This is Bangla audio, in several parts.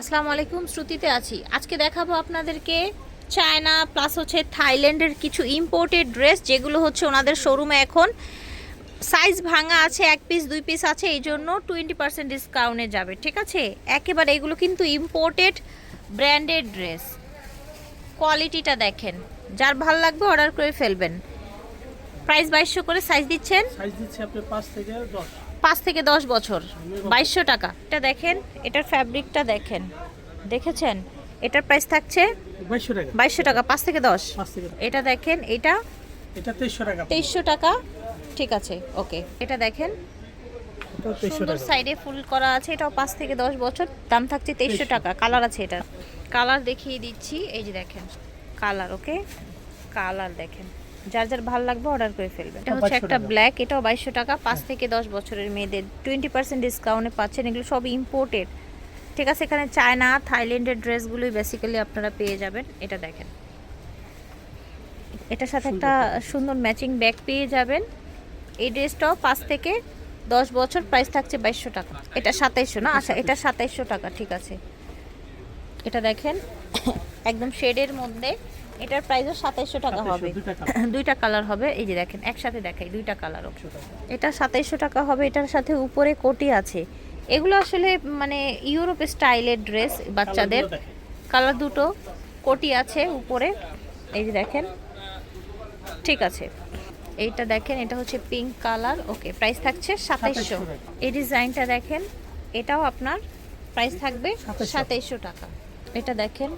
আসসালামু আলাইকুম, শ্রুতিতে আছি। আজকে দেখাবো আপনাদেরকে চায়না প্লাস হচ্ছে থাইল্যান্ডের কিছু ইম্পোর্টেড ড্রেস, যেগুলো হচ্ছে ওনাদের শোরুমে এখন সাইজ ভাঙা আছে, এক পিস দুই পিস আছে, এই জন্য 20% ডিসকাউন্টে যাবে। ঠিক আছে, একেবারে এগুলো কিন্তু ইম্পোর্টেড ব্র্যান্ডেড ড্রেস। কোয়ালিটিটা দেখেন, যার ভাল লাগবে অর্ডার করে ফেলবেন। প্রাইস 2200 করে। সাইজ দিচ্ছেন? সাইজ দিচ্ছি আপনি 5 থেকে 10 বছর, 2200 টাকা। এটা দেখেন, এটার ফ্যাব্রিকটা দেখেন, দেখেছেন? এটার প্রাইস থাকছে 2200 টাকা, 5 থেকে 10। এটা দেখেন, এটা 2300 টাকা। ঠিক আছে, ওকে। এটা দেখেন, সুন্দর সাইডে ফুল করা আছে, এটাও 5 থেকে 10 বছর, দাম থাকছে 2300 টাকা। কালার আছে, এটার কালার দেখিয়ে দিচ্ছি, এই যে দেখেন কালার। ওকে, কালার দেখেন, যার যার ভালো লাগবে অর্ডার করে ফেলবেন। এটা হচ্ছে একটা ব্ল্যাক, এটাও 2200 টাকা। 5 থেকে 10 বছরের মেয়েদের 20% ডিসকাউন্টে পাচ্ছেন। এগুলো সব ইম্পোর্টেড। ঠিক আছে, এখানে চায়না থাইল্যান্ডের ড্রেসগুলোই বেসিক্যালি আপনারা পেয়ে যাবেন। এটা দেখেন, এটার সাথে একটা সুন্দর ম্যাচিং ব্যাগ পেয়ে যাবেন। এই ড্রেসটাও 5 থেকে 10 বছর, প্রাইস থাকছে 2200 টাকা। এটা 2700 না? আচ্ছা, এটা 2700 টাকা। ঠিক আছে, এটা দেখেন একদম শেডের মধ্যে, এটার প্রাইসও 2700 টাকা হবে। দুইটা কালার হবে, এই যে দেখেন একসাথে দেখাই, দুইটা কালার। এটা 2700 টাকা হবে। এটার সাথে উপরে কোটি আছে। এগুলো আসলে মানে ইউরোপ স্টাইলের ড্রেস বাচ্চাদের। কালার দুটো, কোটি আছে উপরে, এই যে দেখেন। ঠিক আছে, এইটা দেখেন, এটা হচ্ছে পিঙ্ক কালার। ওকে, প্রাইস থাকছে 2700। এই ডিজাইনটা দেখেন, এটাও আপনার প্রাইস থাকবে 2700 টাকা। এটা দেখেন,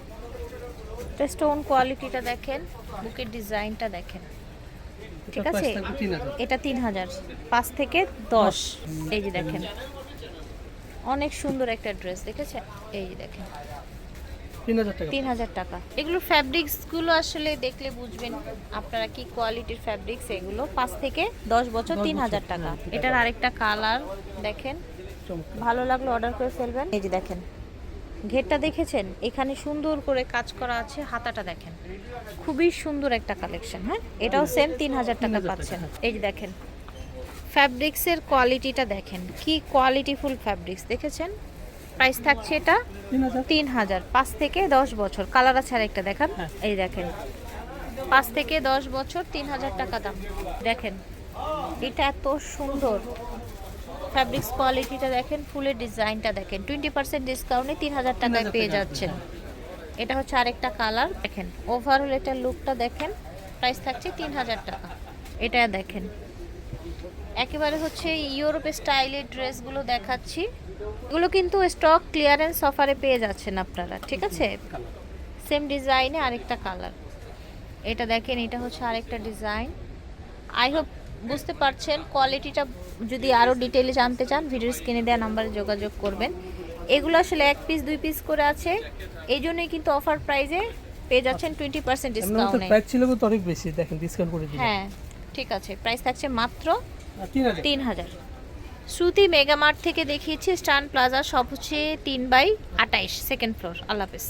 স্টোন কোয়ালিটিটা দেখেন, বুকের ডিজাইনটা দেখেন। ঠিক আছে, এটা 3000, 5 থেকে 10। এই যে দেখেন, অনেক সুন্দর একটা ড্রেস, দেখেছেন? এই যে দেখেন, 3000 টাকা। এগুলো ফ্যাব্রিক্সগুলো আসলে দেখলে বুঝবেন আপনারা কি কোয়ালিটির ফ্যাব্রিক্স এগুলো। 5 থেকে 10 বছর, 3000 টাকা। এটার আরেকটা কালার দেখেন, ভালো লাগলো অর্ডার করে ফেলবেন। এই যে দেখেন, ঘেরটা দেখেছেন? এখানে সুন্দর করে কাজ করা আছে, হাতাটা দেখেন, খুবই সুন্দর একটা কালেকশন। হ্যাঁ, এটাও সেম 3000 টাকা পাচ্ছেন। এই যে দেখেন, ফ্যাব্রিক্সের কোয়ালিটিটা দেখেন, কি কোয়ালিটিফুল ফ্যাব্রিক্স, দেখেছেন? প্রাইস থাকছে এটা 3000, 5 থেকে 10 বছর। কালার আছে আরেকটা দেখান, এই দেখেন, 5 থেকে 10 বছর, 3000 টাকা দাম। দেখেন, এটা এত সুন্দর ফ্যাব্রিক্স, কোয়ালিটিটা দেখেন, ফুলের ডিজাইনটা দেখেন। 20% ডিসকাউন্টে 3000 টাকায় পেয়ে যাচ্ছেন। এটা হচ্ছে আরেকটা কালার দেখেন, ওভারঅল এটার লুকটা দেখেন। প্রাইস থাকছে 3000 টাকা। এটা দেখেন, একেবারে হচ্ছে ইউরোপ স্টাইলের ড্রেসগুলো দেখাচ্ছি। এগুলো কিন্তু স্টক ক্লিয়ারেন্স অফারে পেয়ে যাচ্ছেন আপনারা। ঠিক আছে, সেম ডিজাইনে আরেকটা কালার। এটা দেখেন, এটা হচ্ছে আরেকটা ডিজাইন। আই হোপ বুঝতে পারছেন। কোয়ালিটিটা যদি আরও ডিটেইলে জানতে চান, ভিডিওর স্ক্রিনে দেওয়া নাম্বারে যোগাযোগ করবেন। এগুলো আসলে এক পিস দুই পিস করে আছে, এই জন্যই কিন্তু অফার প্রাইজে পেয়ে যাচ্ছেন 20% ডিসকাউন্টে। প্রাইস ছিল তো অনেক বেশি, দেখেন ডিসকাউন্ট করে দিলাম। হ্যাঁ, ঠিক আছে, প্রাইস থাকছে মাত্র 3000। শ্রুতি মেগামার্ট থেকে দেখিয়েছি, স্টান প্লাজা, সব হচ্ছে 3/28, সেকেন্ড ফ্লোর। আল্লাহ হাফেজ।